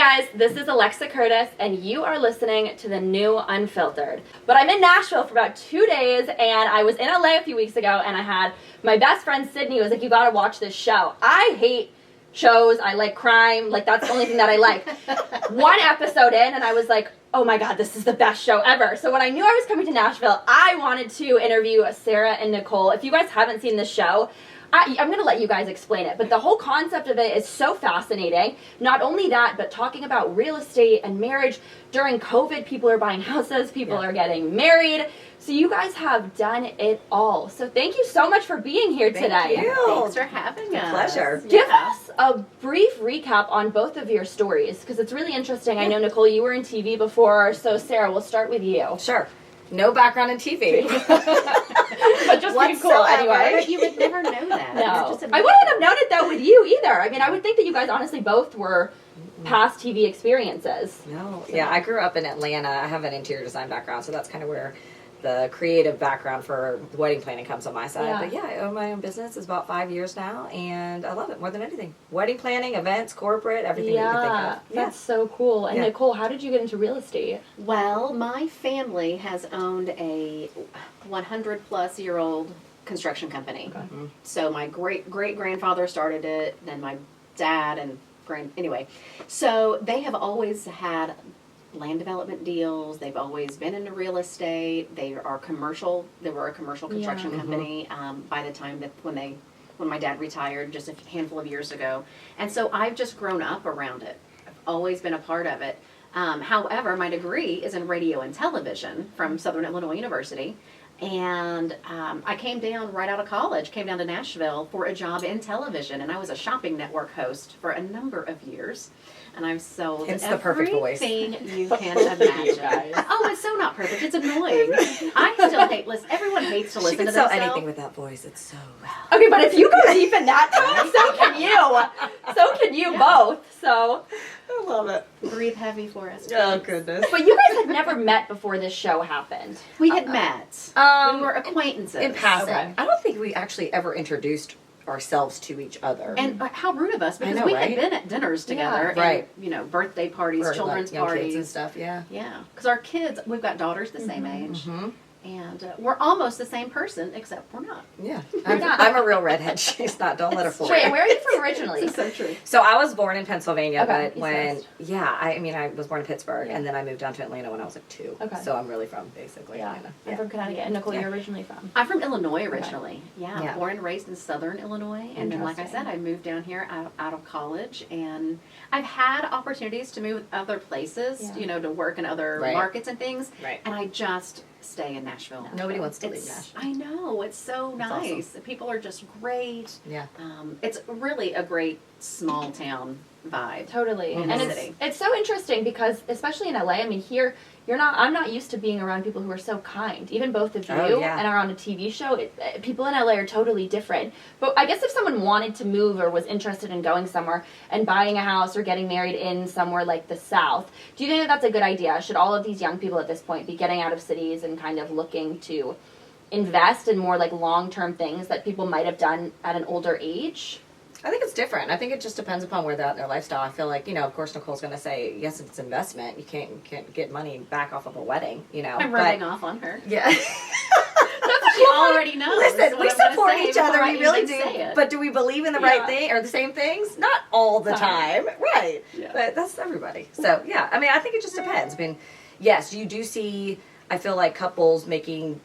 guys, this is Alexa Curtis, and you are listening to the new Unfiltered. But I'm in Nashville for about 2 days, and I was in LA a few weeks ago, and I had my best friend Sydney was like, you gotta watch this show. I hate shows, I like crime, like that's the only thing that I like. One episode in, and I was like, oh my god, this is the best show ever. So when I knew I was coming to Nashville, I wanted to interview Sarah and Nicole. If you guys haven't seen this show, I'm going to let you guys explain it, but the whole concept of it is so fascinating. Not only that, but talking about real estate and marriage. During COVID, people are buying houses, people are getting married. So you guys have done it all. So thank you so much for being here today. Thank you. Thanks for having us. Pleasure. Give us a brief recap on both of your stories, because it's really interesting. I know, Nicole, you were in TV before, so Sarah, we'll start with you. Sure. No background in TV. But just pretty cool anyway. But you would never know that. No. It's just I wouldn't have known it, though, with you either. I mean, I would think that you guys honestly both were past TV experiences. No. Yeah, I grew up in Atlanta. I have an interior design background, so that's kind of where the creative background for the wedding planning comes on my side. Yeah. But yeah, I own my own business. It's about 5 years now, and I love it more than anything. Wedding planning, events, corporate, everything that you can think of. That's so cool. And Nicole, how did you get into real estate? Well, my family has owned a 100-plus-year-old construction company. Okay. Mm-hmm. So my great-great-grandfather started it, then my dad and anyway. So they have always had land development deals. They've always been into real estate. They were a commercial construction company by the time that when my dad retired just a handful of years ago. And so I've just grown up around it. I've always been a part of it. However, my degree is in radio and television from Southern Illinois University. And I came down right out of college, came down to Nashville for a job in television. And I was a shopping network host for a number of years. And I've sold everything you can imagine. Oh, it's so not perfect. It's annoying. I still hate listen. Everyone hates to listen to themselves. She can sell anything with that voice. It's so Okay, but if you go deep in that tone, so can you. So can you both. So I love it. Breathe heavy for us. Please. Oh, goodness. But you guys had never met before this show happened. We had met. We were acquaintances. In passing. Okay. I don't think we actually ever introduced ourselves to each other. And how rude of us, because know, we right? had been at dinners together, and, right. Birthday parties, Or, children's like, young parties. kids and stuff, yeah. Yeah, because our kids, we've got daughters the same age, Mm-hmm. and we're almost the same person, except we're not. Yeah. I'm a real redhead. She's not. Don't let her fool Wait, you. where are you from originally? It's so true. So I was born in Pennsylvania, Okay, but when, East I was born in Pittsburgh, Yeah. and then I moved down to Atlanta when I was like 2. Okay. So I'm really from, basically, Yeah, Atlanta. I'm from Connecticut. And Nicole, you're originally from? I'm from Illinois originally. Yeah, Yeah. born and raised in Southern Illinois, and then, like I said, I moved down here out of college, and I've had opportunities to move other places, to work in other markets and things, Right. and I just stay in Nashville. Nobody wants to leave Nashville. I know, it's so nice. awesome. People are just great. Yeah. It's really a great small town vibe. Totally. In And the it's, city. it's so interesting because, especially in LA, I mean, here, I'm not used to being around people who are so kind. Even both of you and are on a TV show, people in LA are totally different. But I guess if someone wanted to move or was interested in going somewhere and buying a house or getting married in somewhere like the South, do you think that that's a good idea? Should all of these young people at this point be getting out of cities and kind of looking to invest in more like long-term things that people might have done at an older age? I think it's different. I think it just depends upon where they're at in their lifestyle. I feel like, of course, Nicole's going to say, yes, it's investment. You can't get money back off of a wedding, I'm rubbing off on her. Yeah. She already knows. Listen, we support each other. We really do. It. But do we believe in the right thing or the same things? Not all the time. Right. Yeah. But that's everybody. So, yeah. I mean, I think it just depends. I mean, yes, you do see, I feel like couples making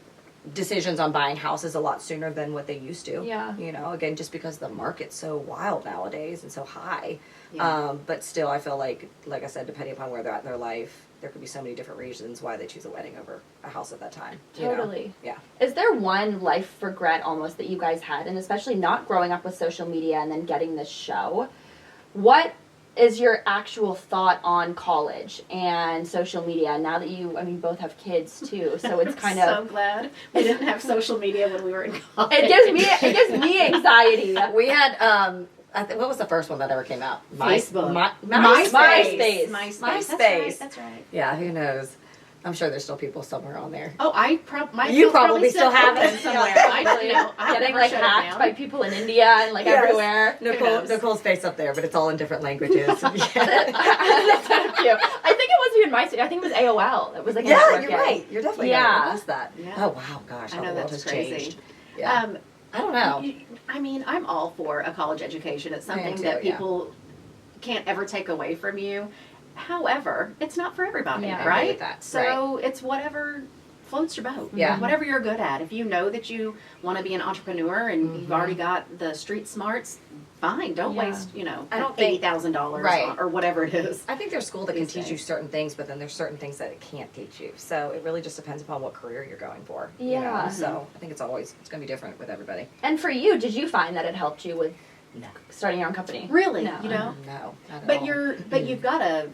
decisions on buying houses a lot sooner than what they used to. Yeah. Again, just because the market's so wild nowadays and so high. Yeah. But still, I feel like I said, depending upon where they're at in their life, there could be so many different reasons why they choose a wedding over a house at that time. Totally. Yeah. Is there one life regret almost that you guys had, and especially not growing up with social media and then getting this show? What is your actual thought on college and social media now that you, both have kids too, so it's kind so glad we didn't have social media when we were in college. It gives me anxiety. We had, what was the first one that ever came out? Facebook. MySpace. MySpace. MySpace. That's right. Yeah, who knows? I'm sure there's still people somewhere on there. Oh, my You skills probably still have open it. somewhere. I don't know. I Getting never like shut it hacked down. by people in India and like Yes. everywhere. Nicole's face up there, but it's all in different languages. That's so cute. I think it wasn't even my city. I think it was AOL. It was like a Yeah, network you're game. right. You're definitely Yeah. right. It was that. Yeah. Oh wow, gosh, I how know the world that's has crazy. changed. Yeah. I don't know. I mean, I'm all for a college education. It's something too, that yeah. people can't ever take away from you. However, it's not for everybody, Yeah. I agree right? with that. So it's whatever floats your boat. Yeah. Whatever you're good at. If you know that you want to be an entrepreneur and you've Mhm. already got the street smarts, fine. Don't Yeah. waste, I don't think- $80,000 Right. or whatever it is. I think there's school that can These teach you days. certain things, but then there's certain things that it can't teach you. So it really just depends upon what career you're going for. you know? Yeah. So I think it's going to be different with everybody. And for you, did you find that it helped you with No. starting your own company? Really, No. you know. No, not at But all. you've got a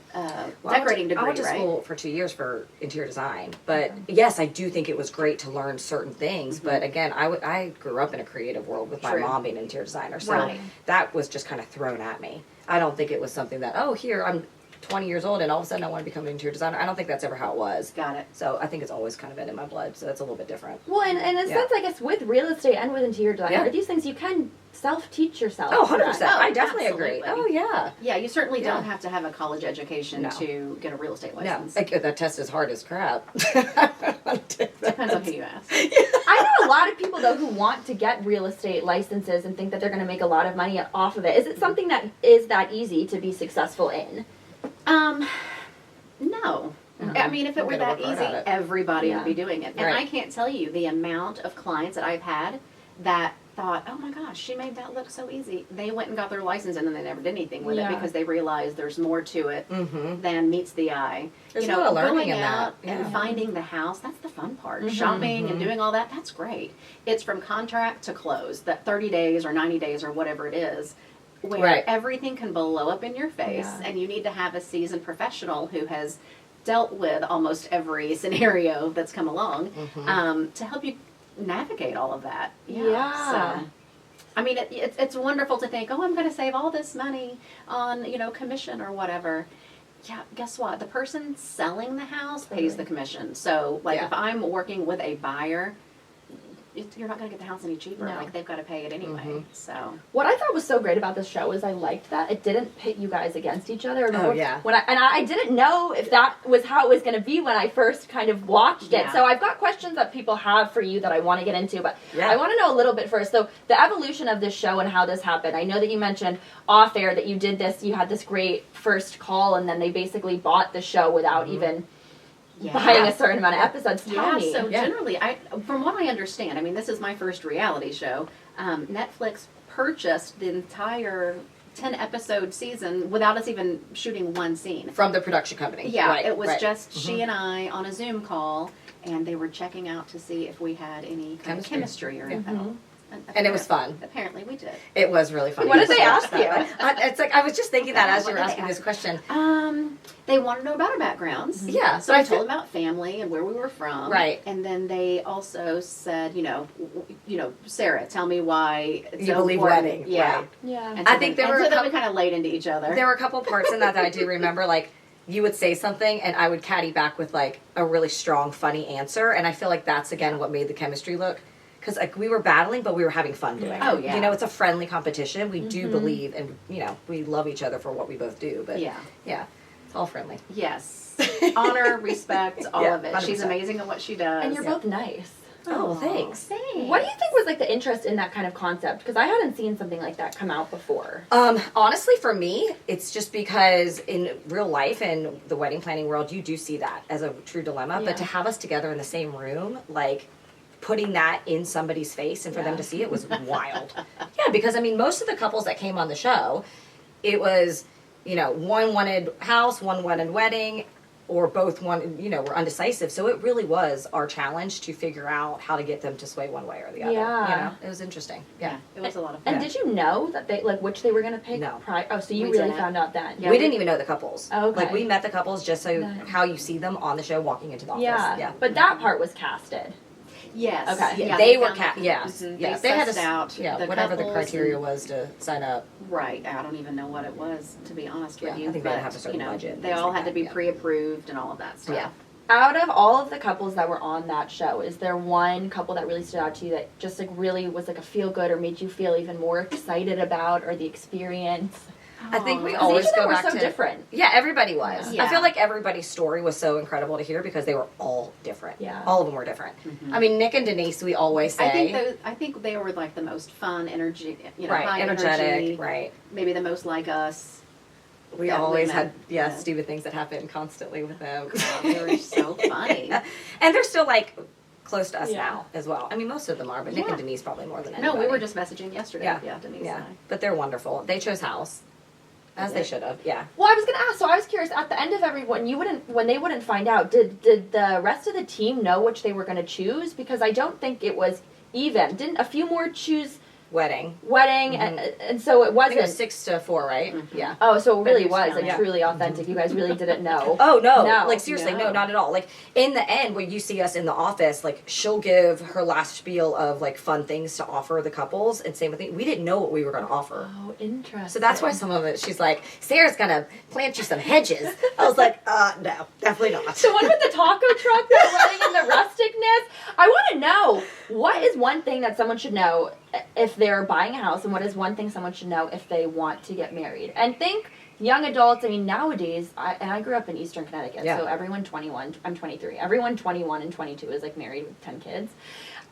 Well, decorating degree, I went to right? school for 2 years for interior design, but yes, I do think it was great to learn certain things. But again, I grew up in a creative world with my True. mom being an interior designer, so Right. that was just kind of thrown at me. I don't think it was something that here I'm 20 years old and all of a sudden I want to become an interior designer. I don't think that's ever how it was. Got it. So I think it's always kind of been in my blood, so that's a little bit different. Well, and in a Yeah. sense, I guess with real estate and with interior design, Yeah. these things you can self-teach yourself. Oh, 100%. Oh, I definitely agree. absolutely. Oh, yeah. Yeah, you certainly Yeah. don't have to have a college education No. to get a real estate No, license. that test is hard as crap. Depends on who you ask. I know a lot of people though who want to get real estate licenses and think that they're going to make a lot of money off of it. Is it something that is that easy to be successful in? No. Mhm. I mean, if it You were gotta that work hard easy, at it. everybody Yeah. would be doing it. And Right. I can't tell you the amount of clients that I've had that thought, oh my gosh, she made that look so easy. They went and got their license and then they never did anything with Yeah. it because they realized there's more to it Mm-hmm. than meets the eye. There's a lot of learning going in that. out Yeah. and finding the house, that's the fun part. Mhm. Shopping and Mhm. doing all that, that's great. It's from contract to close, that 30 days or 90 days or whatever it is, where Right. everything can blow up in your face Yeah. and you need to have a seasoned professional who has dealt with almost every scenario that's come along Mhm. to help you navigate all of that. Yeah. So, I mean, it's wonderful to think, oh, I'm going to save all this money on, commission or whatever. Yeah, guess what? The person selling the house pays the commission. So, like, Yeah. if I'm working with a buyer, you're not going to get the house any cheaper. No. Like, they've got to pay it anyway. Mhm. So, What I thought was so great about this show is I liked that it didn't pit you guys against each other. Oh, yeah. When I didn't know if that was how it was going to be when I first kind of watched it. Yeah. So I've got questions that people have for you that I want to get into, but Yeah. I want to know a little bit first. So the evolution of this show and how this happened. I know that you mentioned off air that you did this. You had this great first call, and then they basically bought the show without even yeah. buying a certain amount of episodes. Tell Yeah, me. so Yeah. generally, from what I understand, I mean, this is my first reality show. Netflix purchased the entire 10-episode season without us even shooting one scene. From the production company. Yeah, Right, it was right. just Mhm. she and I on a Zoom call, and they were checking out to see if we had any kind of chemistry or anything. Mhm. And it was fun. Apparently, we did. It was really fun. What did they Watch ask that. you? It's like I was just thinking that as What you were did they asking this ask? question. They wanted to know about our backgrounds. Yeah, So but I I feel- told them about family and where we were from. Right. And then they also said, Sarah, tell me why it's You so believe important. wedding, Yeah. right. Yeah. And I so think then, there were a then we couple- kind of laid into each other. There were a couple parts in that I do remember, like, you would say something and I would caddy back with, like, a really strong, funny answer. And I feel like that's, again, what made the chemistry look. Because, like, we were battling, but we were having fun doing it. Oh, yeah. You know, it's a friendly competition. We do Mhm. believe, and, we love each other for what we both do. But, Yeah. it's all friendly. Yes. Honor, respect, all Yeah, of it. 100%. She's amazing at what she does. And you're both nice. Oh, Aw, thanks. What do you think was like the interest in that kind of concept? Because I hadn't seen something like that come out before. Honestly, for me, it's just because in real life and the wedding planning world, you do see that as a true dilemma. Yeah. But to have us together in the same room, like putting that in somebody's face and for them Yeah. to see it was wild. Yeah, because I mean, most of the couples that came on the show, it was, one wanted house, one wanted wedding, or both wanted, were undecisive. So it really was our challenge to figure out how to get them to sway one way or the other. Yeah. It was interesting. Yeah, Yeah. it was a lot of fun. And did you know that they which they were going to pick? No. So you We really didn't. found out then? Yeah, We didn't even know the couples. Okay. Like, we met the couples just so Nice. how you see them on the show walking into the office. Yeah. But that part was casted. Yes. Okay. Yeah, they were found- yes. Mhm. Yes. They had sussed out yeah, the whatever the couples criteria and- was to sign up. Right. I don't even know what it was, to be honest with Yeah, you. I think they but, have a certain budget and They things all like had to that, be yeah. pre-approved and all of that stuff. Yeah. Out of all of the couples that were on that show, is there one couple that really stood out to you that just like really was like a feel good or made you feel even more excited about or the experience? I think we 'Cause always each of them go were back so to different. Yeah, everybody was. Yeah. I feel like everybody's story was so incredible to hear because they were all different. Yeah. All of them were different. I mean, Nick and Denise, we always say. I think they were like the most fun, energy, you know, Right, high energetic, energy, right. maybe the most like us. We that always met. had Yeah. stupid things that happened constantly with them. They were so funny. And they're still like close to us Yeah. now as well. I mean, most of them are, but Nick Yeah. and Denise probably more than No, anybody. we were just messaging yesterday. Yeah. Yeah, Denise Yeah, and I. but they're wonderful. They chose house, as they should have. Yeah. Well, I was gonna ask. So I was curious. At the end of everyone, when they wouldn't find out, did the rest of the team know which they were gonna choose? Because I don't think it was even. Didn't a few more choose Wedding. wedding, and so it I think it was wasn't. 6-4, right? Yeah. Oh, so it really Who's was counting? like truly authentic. You guys really didn't know. Oh no. No. Like seriously, no, No. not at all. Like in the end when you see us in the office, like she'll give her last spiel of like fun things to offer the couples and same with me. We didn't know what we were gonna offer. Oh, interesting. So that's why some of it she's like, Sarah's gonna plant you some hedges. I was like, no, definitely not. The one with the taco truck, the wedding, and the rusticness. I want to know, what is one thing that someone should know if they're buying a house, and what is one thing someone should know if they want to get married? And think young adults. I mean, nowadays, I grew up in Eastern Connecticut, Yeah. so everyone 21. I'm 23. Everyone 21 and 22 is like married with 10 kids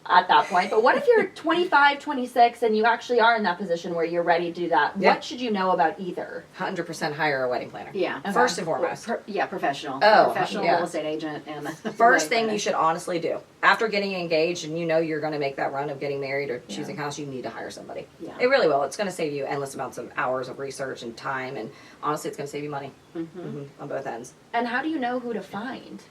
at that point. But what if you're 25, 26, and you actually are in that position where you're ready to do that? Yeah. What should you know about either? 100% hire a wedding planner. Yeah. Okay. First and foremost. Professional. Oh, Professional yeah. real estate agent and First thing you should honestly do after getting engaged and you know you're going to make that run of getting married or choosing house, you need to hire somebody. Yeah. It really will. It's going to save you endless amounts of hours of research and time, and honestly, it's going to save you money on both ends. And how do you know who to find?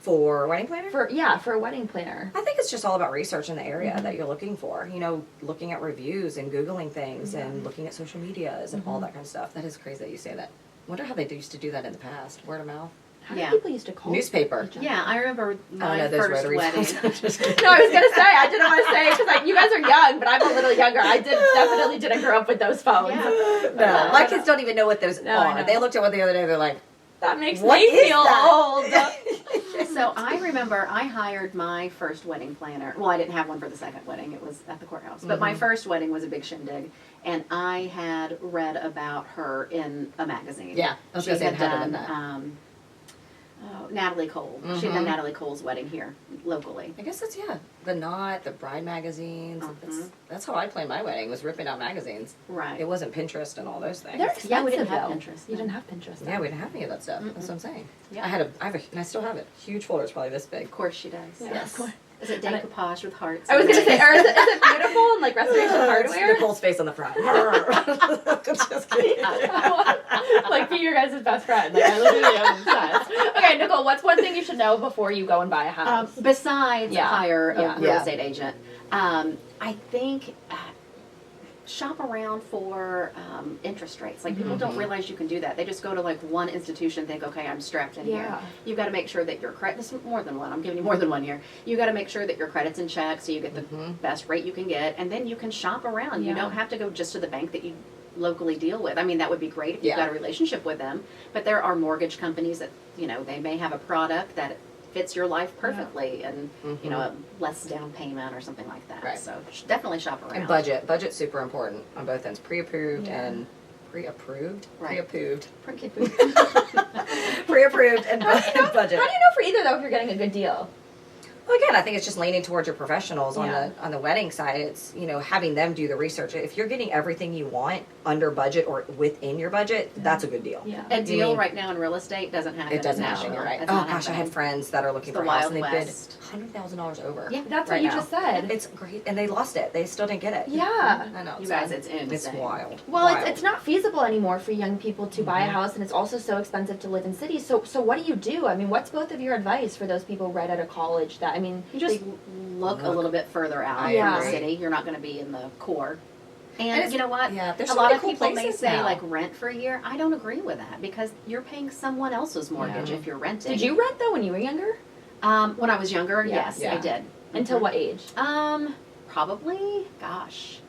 For wedding planner? For a wedding planner. I think it's just all about research in the area that you're looking for. You know, looking at reviews and Googling things and looking at social medias and all that kind of stuff. That is crazy that you say that. Wonder how they used to do that in the past. Word of mouth. How do Yeah. people used to call Newspaper. each other? Yeah, I remember I my don't know those first rotary wedding. phones. Just kidding. No, I was gonna say I didn't want to say because like you guys are young, but I'm a little younger. I definitely didn't grow up with those phones. Yeah. No, my kids don't even know what those No, I are. know. They looked at one the other day. They're like, That makes What me is feel that? old. So I remember I hired my first wedding planner. Well, I didn't have one for the second wedding. It was at the courthouse. But my first wedding was a big shindig. And I had read about her in a magazine. Yeah, I was She gonna say it had had to have done been Natalie Cole. She had done Natalie Cole's wedding here locally. I guess that's the Knot, the Bride magazines. That's how I planned my wedding. Was ripping out magazines. Right. It wasn't Pinterest and all those things. They're expensive Yeah, we didn't have though. Pinterest, You no. didn't have Pinterest. Yeah, we didn't have any of that stuff. That's what I'm saying. Yeah. I have and I still have it. Huge folder. It's probably this big. Of course she does. Yeah, Yes. of course. Is it And I- decoupage with hearts? I was gonna say, or is it beautiful and like restoration hardware? Nicole's face on the front. Just kidding. Like be your guys' best friend. Like I literally am obsessed. Okay, Nicole, what's one thing you should know before you go and buy a house? Besides Yeah. hire a Yeah. real Yeah. estate agent, I think shop around for interest rates. Like people don't realize you can do that. They just go to like one institution and think, okay, I'm strapped in here. Yeah. You've got to make sure that your credit, this is more than one, I'm giving you more than one here. You got to make sure that your credit's in check so you get the best rate you can get, and then you can shop around. You Yeah. don't have to go just to the bank that you locally deal with. I mean, that would be great if you've Yeah. got a relationship with them, but there are mortgage companies that, you know, they may have a product that fits your life perfectly and, you know, a less down payment or something like that. Right. So definitely shop around. And budget. Budget's super important on both ends. Pre-approved Yeah. and pre-approved. Right. Pre-approved. Pretty- Pre-approved and budget. How do you know for either though if you're getting a good deal? Well, again, I think it's just leaning towards your professionals Yeah. on the wedding side. It's, you know, having them do the research. If you're getting everything you want under budget or within your budget, that's a good deal. Yeah. A You deal mean- right now in real estate doesn't happen. It doesn't in happen. Nashville. You're right. That's Oh not gosh, I had happening. friends that are looking It's for the a house and Wild they bid West. $100,000 over. Yeah. That's right what you now. just said. It's great, and they lost it. They still didn't get it. Yeah. I know. You so guys, it's It's insane. wild. Well, Wild. it's not feasible anymore for young people to buy a house, and it's also so expensive to live in cities. So what do you do? I mean, what's both of your advice for those people right out of college? That I mean, You just look a little bit further out Yeah. from the city. You're not going to be in the core. And And it's- you know what? yeah, there's a so lot many of cool people may places say now. like rent for a year. I don't agree with that because you're paying someone else's mortgage Yeah. if you're renting. did you rent though when you were younger? When I was younger, Yeah. yes, Yeah. I did. Until what age? Probably, gosh,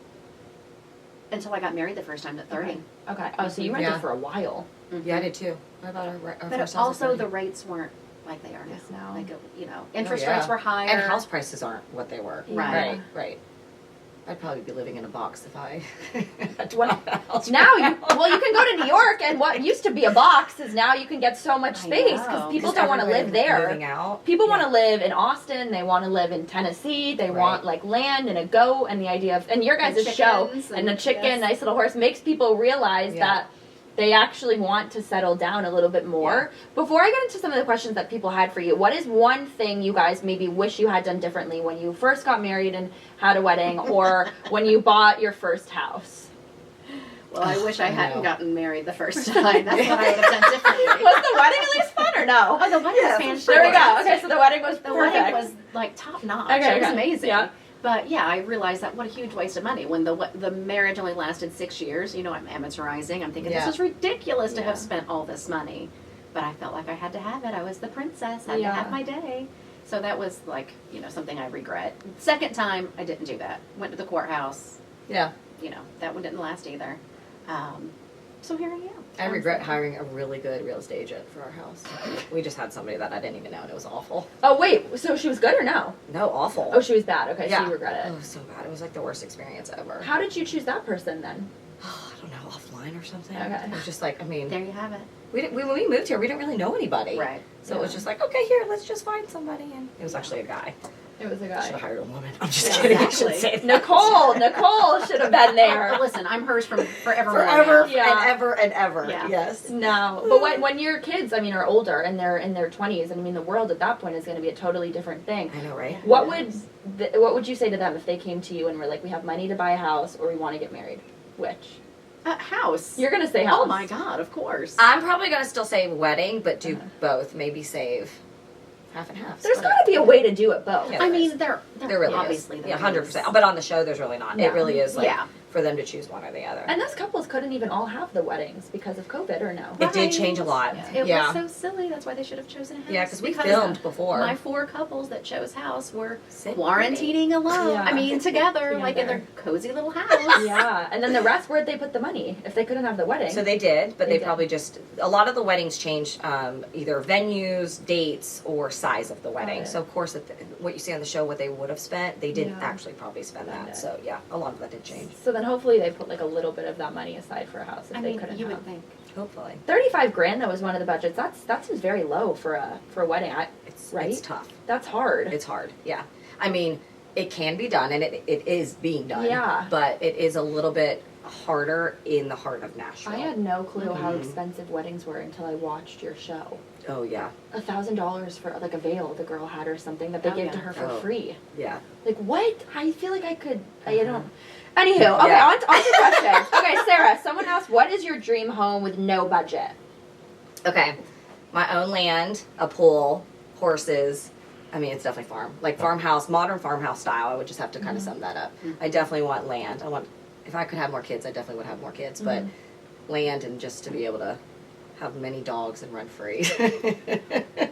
until I got married the first time at 30. Okay. Oh, so you rented Yeah. for a while. Yeah, I did too. What about our But first house at also 30? the rates weren't like they are Yes, now. now. Like, you know, interest Oh, yeah. rates were higher. And house prices aren't what they were. Right. Right. I'd probably be living in a box if I had to When- buy a house Now right you you can go to New York, and what used to be a box is now you can get so much I space know. because people 'Cause don't want to live everybody there. Moving out. People Yeah. want to live in Austin. They want to live in Tennessee. They Right. want like land and a goat, and the idea of and your guys' And show chickens and the and- chicken, yes. nice little horse makes people realize Yeah. that they actually want to settle down a little bit more. Before I get into some of the questions that people had for you, what is one thing you guys maybe wish you had done differently when you first got married and had a wedding, or when you bought your first house? Well, I wish I I hadn't know. gotten married the first time. That's what I would have done differently. Was the wedding at least fun or no? Oh, the wedding Yeah, was for fantastic. sure. There we go. Okay, so the wedding was The perfect. wedding was like top notch. Okay, It was okay. amazing. Yeah. But yeah, I realized that what a huge waste of money when the marriage only lasted 6 years. You know, I'm amateurizing. I'm thinking Yeah. this is ridiculous to Yeah. have spent all this money. But I felt like I had to have it. I was the princess. Had Yeah. to have my day. So that was like, you know, something I regret. Second time, I didn't do that. Went to the courthouse. Yeah. You know, that one didn't last either. So here I am. I regret hiring a really good real estate agent for our house. We just had somebody that I didn't even know, and it was awful. Oh wait, so she was good or no? No, awful. Oh, she was bad. Okay, so Yeah. you regret Oh, it. it was so bad. It was like the worst experience ever. How did you choose that person then? I don't know, offline or something. Okay. It was just like, I mean, There you have it. when we moved here, we didn't really know anybody. Right. So it was just like, okay, here, let's just find somebody. And it was actually a guy. It was a I should have guy. hired a woman. I'm just Yeah, kidding. I exactly. should say that. Nicole should have been But there. listen, I'm hers from forever. Forever Yeah. and ever and ever. Yeah. Yes. No, but when your kids, I mean, are older and they're in their 20s, and I mean, the world at that point is going to be a totally different thing. I know, right? What would you say to them if they came to you and were like, we have money to buy a house or we want to get married? Which? House. You're gonna say house. Oh my God! Of course. I'm probably going to still say wedding, but do Uh-huh. both. Maybe save half and half. There's Split got to be a way to do it both. Yeah. I there mean, is. there really obviously is. there Yeah, 100%. is. But on the show, there's really not. Yeah. It really is like Yeah. for them to choose one or the other. And those couples couldn't even all have the weddings because of COVID, or no? It did change a lot. It Yeah. was so silly. That's why they should have chosen a house. Yeah, because we filmed before. My 4 couples that chose house were Sit quarantining alone. Yeah. I mean, together, like in Together. their cozy little house. Yeah, and then the rest, where'd they put the money if they couldn't have the wedding? So they did, but They they did. probably just a lot of the weddings changed either venues, dates, or size of the wedding. it. So of course, what you see on the show, what they would have spent, they didn't Yeah. actually probably spend They that. did. So yeah, a lot of that did change. So then hopefully they put like a little bit of that money aside for a house if I they mean, couldn't you have. would think. Hopefully, 35 grand though is one of the budgets. That seems very low for a wedding. it's Right? tough. That's hard. It's hard. Yeah, I mean, it can be done, and it is being done. Yeah. but it is a little bit harder in the heart of Nashville. I had no clue how Mhm. expensive weddings were until I watched your show. Oh yeah, $1,000 for like a veil the girl had or something that they Oh, gave yeah. to her for Oh. free. yeah. Like what? I feel like I could. I don't. Anywho, okay, Yeah. on to questions. Okay, Sarah. Someone asked, "What is your dream home with no budget?" Okay, my own land, a pool, horses. I mean, it's definitely farm, like farmhouse, modern farmhouse style. I would just have to kind of sum that up. I definitely want land. If I could have more kids, I definitely would have more kids. But land and just to be able to have many dogs and run free.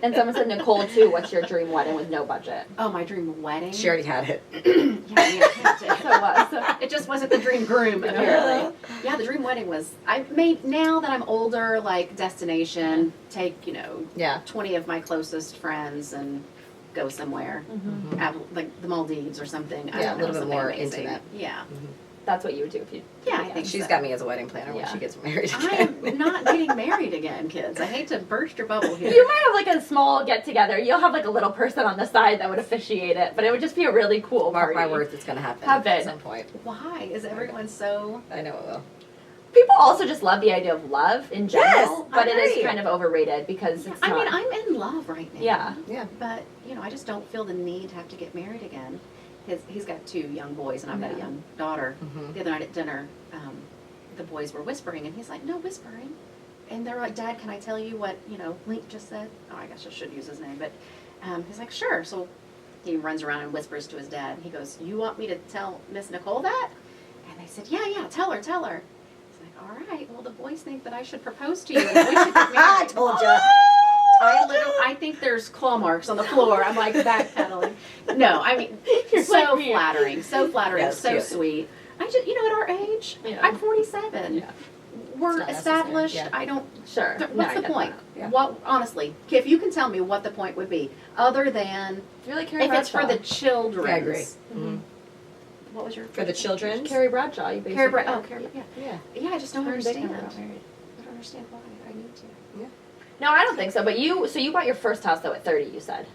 And someone said, Nicole too. What's your dream wedding with no budget? Oh, my dream wedding. She already had it. Yeah, I mean, So what? it just wasn't the dream groom, apparently. Yeah, the dream wedding was. I made now that I'm older, like destination. Take 20 of my closest friends and go somewhere, like the Maldives or something. I Yeah, don't a little know, bit something more amazing. intimate. Yeah, That's what you would do if you. yeah, I think She's so. got me as a wedding planner when Yeah. she gets married again. I am not getting married again, kids. I hate to burst your bubble here. You might have like a small get together. You'll have like a little person on the side that would officiate it, but it would just be a really cool Mark party. my words, it's going to happen Happen. at some point. Why is everyone so? I know it will. People also just love the idea of love in general, Yes, but I it is agree. kind of overrated because it's I not. mean, I'm in love right now. Yeah. Yeah. But I just don't feel the need to have to get married again. He's got 2 young boys, and I've got a Yeah. young daughter. Mhm. The other night at dinner, the boys were whispering, and he's like, "No whispering." And they're like, "Dad, can I tell you what Link just said?" Oh, I guess I should use his name, but he's like, "Sure." So he runs around and whispers to his dad. He goes, "You want me to tell Miss Nicole that?" And they said, "Yeah, tell her." He's like, "All right. Well, the boys think that I should propose to you, and that we should get married." I told ya. I think there's claw marks on the floor. I'm like backpedaling. No, I mean, You're so like me. flattering, Yeah, so it's cute. sweet. I just, at our age, Yeah. I'm 47. Yeah. we're not necessary, established. yeah. I don't. Sure. No, What's I the get point? that. Yeah. What honestly, if you can tell me what the point would be, other than You're like Carrie if it's for Bradshaw. the children. Yeah, I agree. Mhm. What was your For the children? Carrie Bradshaw, you basically. Carrie Bradshaw? Oh, Carrie. Yeah. Yeah. Yeah, I just don't Her and Dick understand. never got married. I don't understand why. I need to. No, I don't think so. But you bought your first house though at 30. You said.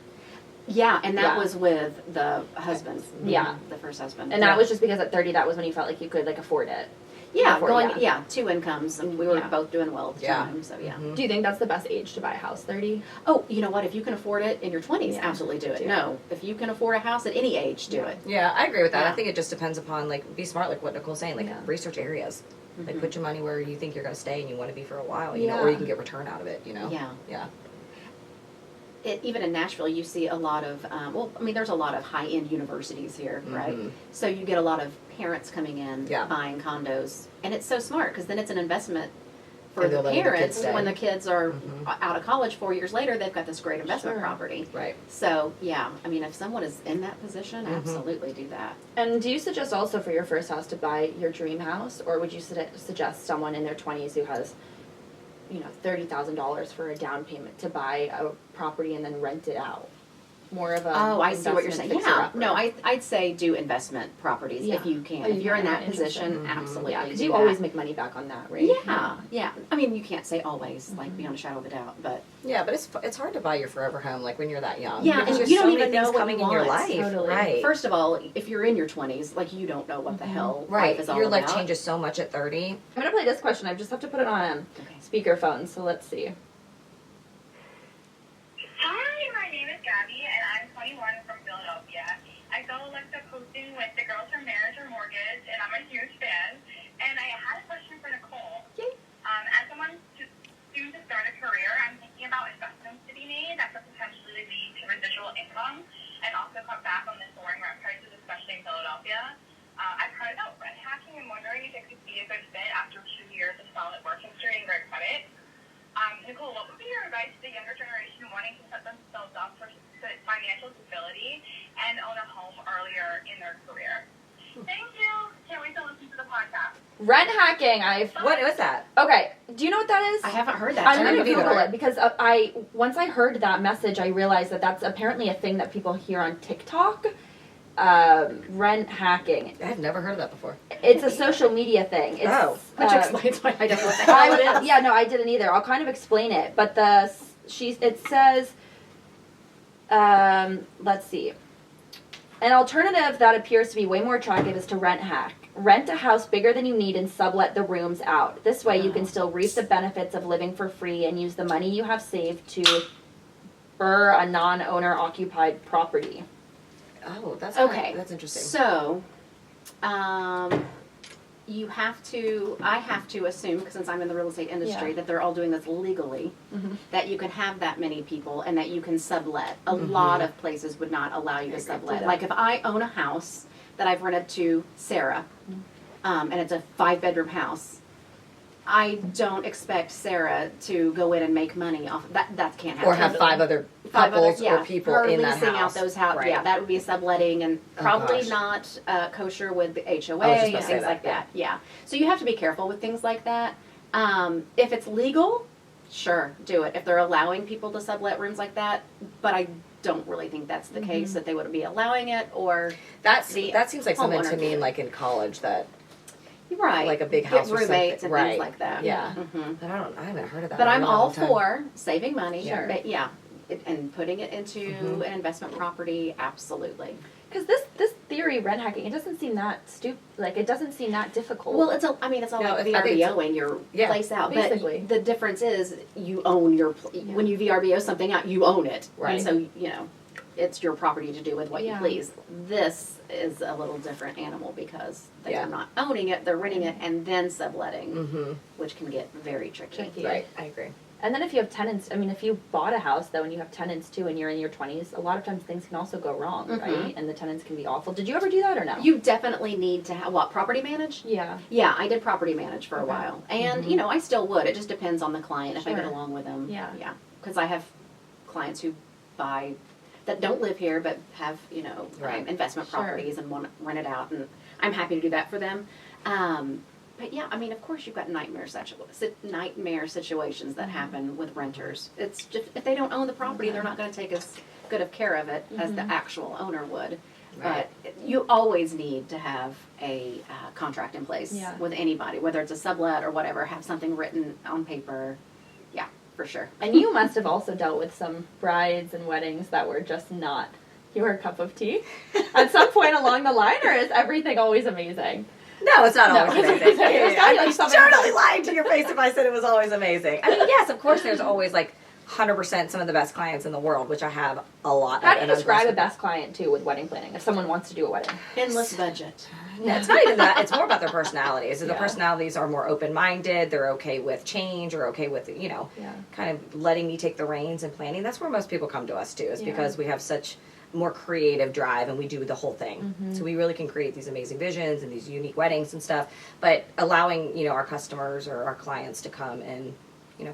Yeah, and that Yeah. was with the husband. Yeah. The first husband. And that was just because at 30, that was when you felt like you could like afford it. yeah, before, going yeah. 2 incomes, and we were Yeah. both doing well at the Yeah. time. So yeah. Mhm. Do you think that's the best age to buy a house? 30. Oh, you know what? If you can afford it in your 20s, Yeah. absolutely do it. Do it. No, if you can afford a house at any age, do Yeah. it. Yeah, I agree with that. Yeah. I think it just depends upon, like, be smart, like what Nicole's saying, like, Yeah. research areas. Like, Mhm. put your money where you think you're going to stay and you want to be for a while, you know, Yeah. or you can get return out of it, you know? Yeah. Yeah. Even in Nashville, you see a lot of, there's a lot of high-end universities here, right? Mhm. So you get a lot of parents coming in, Yeah. buying condos. And it's so smart, because then it's an investment for And the they're letting the kids parents. stay. When the kids are Mhm. out of college 4 years later, they've got this great investment Sure. property. Right. So, yeah, if someone is in that position, Mhm. absolutely do that. And do you suggest also for your first house to buy your dream house, or would you suggest someone in their 20s who has, $30,000 for a down payment to buy a property and then rent it out? More of a Oh, I see what you're investment saying. Yeah, fixer-upper. no, I'd say do investment properties Yeah. if you can. Oh, If you you're in can. that Interesting. position, Mhm. absolutely Yeah, because do you that. always make money back on that, right? Yeah. You can't say always, like beyond a shadow of a doubt, but Yeah, but it's hard to buy your forever home, like, when you're that young. Yeah, Because and there's you so don't many even things know what coming you in your want. life. Totally. Right. first of all, if you're in your 20s, like you don't know what the hell Right. life is all Your about. life changes so much at 30. I'm gonna play this question. I just have to put it on Okay. speakerphone, so let's see. Hi, my name is Gabby, and I'm 21 from Philadelphia. I saw Alexa posting with the Girls from Marriage or Mortgage, and I'm a huge fan. And I had a question for Nicole. Yay. As someone soon to start a career, I'm thinking about investments to be made that could potentially lead to residual income and also cut back on the soaring rent prices, especially in Philadelphia. I've heard about rent hacking and wondering if it could be a good fit after 2 years of solid work history and great credit. Nicole, what would be your advice to the younger generation wanting to set themselves up for financial stability and own a home earlier in their career? Thank you. Can't wait to listen to the podcast. Rent hacking. What was that? Okay. Do you know what that is? I haven't heard that. I'm term gonna haven't Google either. it because once I heard that message, I realized that that's apparently a thing that people hear on TikTok. Rent hacking. I've never heard of that before. It's a social media thing. It's, Oh. Which explains why I don't know what the hell it is. Yeah, no, I didn't either. I'll kind of explain it, but it says, let's see. An alternative that appears to be way more attractive is to rent hack. Rent a house bigger than you need and sublet the rooms out. This way you can still reap the benefits of living for free and use the money you have saved to burr a non-owner occupied property. Oh, that's Okay. That's interesting. So, I have to assume, because since I'm in the real estate industry, Yeah. that they're all doing this legally, Mhm. that you can have that many people and that you can sublet. A Mhm. lot of places would not allow you to I agree. sublet. Yeah. Like if I own a house that I've rented to Sarah, and it's a 5-bedroom house, I don't expect Sarah to go in and make money off that. That can't happen. or have 5 other couples or people her in that leasing house. out those houses. Right. Yeah, that would be a subletting and Oh, probably gosh. not kosher with the HOA I was just and about to say things that, like that. Yeah, so you have to be careful with things like that. If it's legal, sure, do it. If they're allowing people to sublet rooms like that, but I don't really think that's the case that they would be allowing it or That the seems like something to homeowner. me like in college that right, like a big get house or roommates something. and Right. things like that. Yeah. hmm But I haven't heard of that. But in a I'm really all long time. for saving money. Sure. But yeah, and putting it into Mhm. an investment property, absolutely. Because this theory, rent hacking, it doesn't seem that stupid. Like, it doesn't seem that difficult. Well, it's all No, like I think VRBOing your yeah, place out. basically. But the difference is you own your, when you VRBO something out, you own it. Right. And so, it's your property to do with what you Yeah. please. This is a little different animal because they Yeah. are not owning it, they're renting it and then subletting, Mm-hmm. which can get very tricky. Tricky. Right. I agree. And then if you have tenants, if you bought a house though and you have tenants too and you're in your 20s, a lot of times things can also go wrong, Mhm. right? And the tenants can be awful. Did you ever do that or no? You definitely need to have, property manage? Yeah. Yeah, I did property manage for a Okay. while. And, Mhm. I still would. It just depends on the client if I get Sure. along with them. Yeah. Yeah. Because I have clients who buy, that don't live here but have, Right. investment Sure. properties and want to rent it out. And I'm happy to do that for them. But yeah, I mean, of course, you've got nightmare situations that happen with renters. It's just if they don't own the property, they're not going to take as good of care of it as the actual owner would. Right. But you always need to have a contract in place with anybody, whether it's a sublet or whatever. Have something written on paper. Yeah, for sure. And you must have also dealt with some brides and weddings that were just not your cup of tea at some point along the line, or is everything always amazing? No, it's not always No. amazing. There's gotta be I'd like be something totally lying to your face if I said it was always amazing. I mean, yes, of course, there's always like 100% some of the best clients in the world, which I have a lot How of. do you describe a best client too with wedding planning if someone wants to do a wedding? Endless budget. No, it's not even that. It's more about their personalities. The Yeah. personalities are more open-minded. They're okay with change, or okay with, kind of letting me take the reins and planning. That's where most people come to us too, is because we have such more creative drive and we do the whole thing. So we really can create these amazing visions and these unique weddings and stuff, but allowing, our customers or our clients to come and,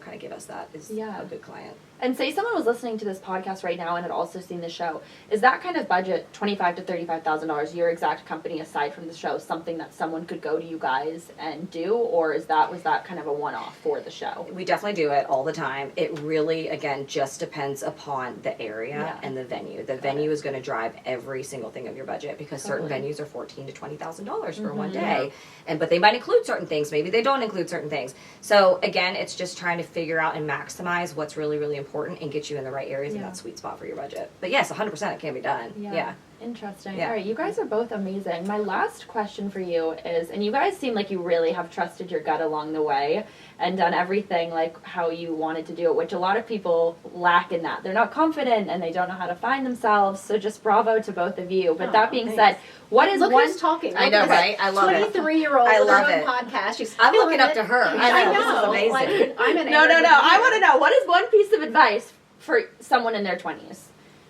kind of give us that is a good client. And say someone was listening to this podcast right now and had also seen the show. Is that kind of budget, $25,000 to $35,000, your exact company aside from the show, something that someone could go to you guys and do, or was that kind of a one-off for the show? We definitely do it all the time. It really, again, just depends upon the area and the venue. The venue is going to drive every single thing of your budget, because certain venues are $14,000 to $20,000 for one day, but they might include certain things. Maybe they don't include certain things. So again, it's just trying to figure out and maximize what's really, really important and get you in the right areas in that sweet spot for your budget. But yes, 100% it can be done. Yeah. Interesting. Yeah. All right, you guys are both amazing. My last question for you is, and you guys seem like you really have trusted your gut along the way and done everything like how you wanted to do it, which a lot of people lack in that. They're not confident and they don't know how to find themselves, so just bravo to both of you. But that being said, what is Look one... who's talking. I know, right? I love it. 23-year-old I with love her own it. podcast. She's I'm killing looking up it. to her. I know. This is amazing. Like, I'm an No, I want to know, what is one piece of advice for someone in their 20s?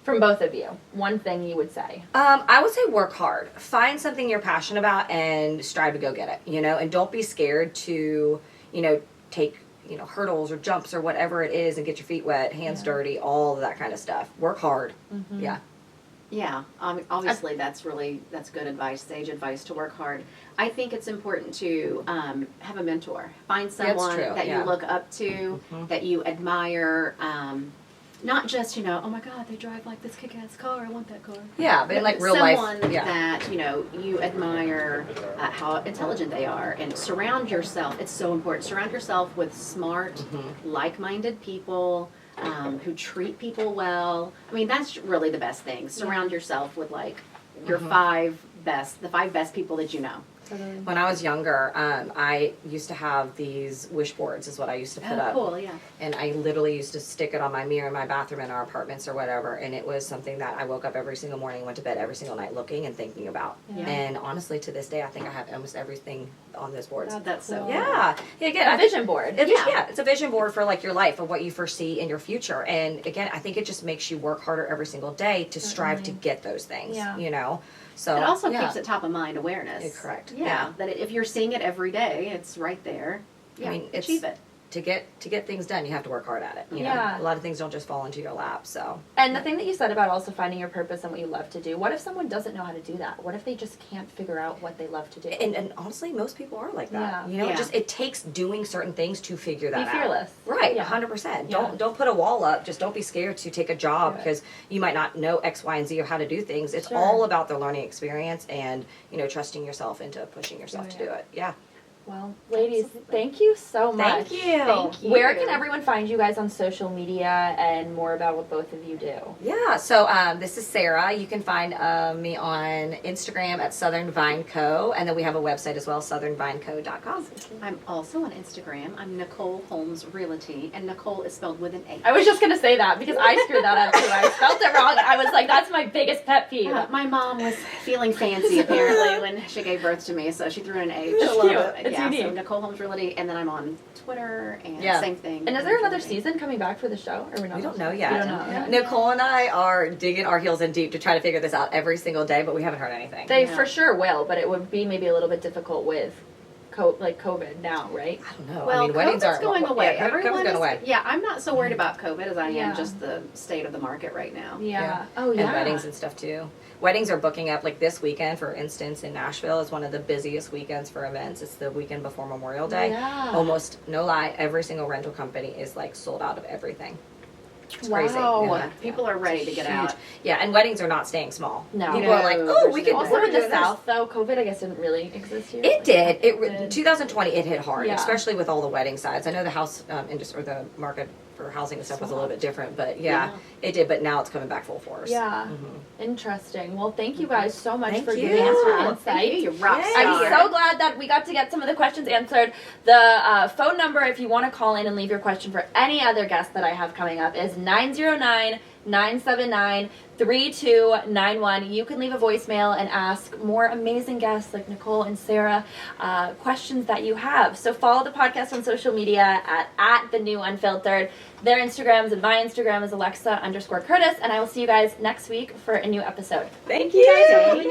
From both of you, one thing you would say. I would say work hard. Find something you're passionate about and strive to go get it, and don't be scared to, take, hurdles or jumps or whatever it is and get your feet wet, hands dirty, all of that kind of stuff. Work hard. Yeah. Yeah, obviously that's good advice, sage advice, to work hard. I think it's important to have a mentor. Find someone that you look up to, that you admire. Not just, oh my God, they drive like this kick-ass car, I want that car. Yeah, but in like real life. Someone that, you admire how intelligent they are, and surround yourself, it's so important, surround yourself with smart, like-minded people who treat people well. I mean, that's really the best thing. Surround yourself with like your the 5 best people that you know. When I was younger, I used to have these wish boards, is what I used to put up. Cool, yeah. And I literally used to stick it on my mirror in my bathroom in our apartments or whatever. And it was something that I woke up every single morning, went to bed every single night looking and thinking about. Yeah. And honestly, to this day, I think I have almost everything on those boards. That's so cool. Yeah. Again, A vision board. It's a vision board for like your life, of what you foresee in your future. And again, I think it just makes you work harder every single day to strive to get those things, So it also keeps it top of mind awareness. Yeah, correct. Yeah, that if you're seeing it every day, it's right there. Yeah, I mean, achieve it. To get things done, you have to work hard at it. You know? Yeah. A lot of things don't just fall into your lap. So. And the thing that you said about also finding your purpose and what you love to do, what if someone doesn't know how to do that? What if they just can't figure out what they love to do? And honestly, most people are like that. Yeah. It takes doing certain things to figure that out. Be fearless. Right, Yeah. 100%. Yeah. Don't put a wall up. Just don't be scared to take a job because you might not know X, Y, and Z or how to do things. It's all about the learning experience and, trusting yourself into pushing yourself to do it. Yeah. Well, ladies, thank you so much. Thank you. Thank you. Where can everyone find you guys on social media and more about what both of you do? Yeah, so this is Sarah. You can find me on Instagram at Southern Vine Co. And then we have a website as well, southernvineco.com. I'm also on Instagram. I'm Nichole Holmes Realty, and Nicole is spelled with an H. I was just going to say that because I screwed that up too. I spelled it wrong. I was like, that's my biggest pet peeve. My mom was feeling fancy apparently when she gave birth to me, so she threw in an H. It's cute. It's so unique. Nicole Holmes Realty, and then I'm on Twitter and same thing. And is there another season coming back for the show? Or We don't know We yet. don't know. Yeah. Nicole and I are digging our heels in deep to try to figure this out every single day, but we haven't heard anything. They for sure will, but it would be maybe a little bit difficult with COVID now, right? I don't know. Well, I mean, weddings COVID's are going away. Yeah, Everyone COVID's going is, away. yeah, I'm not so worried about COVID as I Yeah. am just the state of the market right now. Yeah. Oh yeah. And weddings and stuff too. Weddings are booking up, like this weekend, for instance, in Nashville is one of the busiest weekends for events. It's the weekend before Memorial Day. Yeah. Almost, no lie, every single rental company is like sold out of everything. It's crazy. Wow. Yeah. People are ready to get out. Yeah, and weddings are not staying small. No. People are like, oh, we there's can no Also we're in the doing this. South, though, COVID I guess didn't really exist here. It did. It did. 2020 it hit hard, Yeah. especially with all the wedding sides. I know the house industry or the market for housing and stuff was a little bit different, but yeah, it did. But now it's coming back full force. Yeah. Mhm. Interesting. Well, thank you guys so much Thank for you. giving us your Thank insight. you, you rock Yay. star. I'm so glad that we got to get some of the questions answered. The phone number, if you want to call in and leave your question for any other guest that I have coming up, is 909-979-3291. You can leave a voicemail and ask more amazing guests like Nicole and Sarah questions that you have. So follow the podcast on social media at The New Unfiltered. Their Instagrams and my Instagram is Alexa_Curtis. And I will see you guys next week for a new episode. Thank you. Thank you.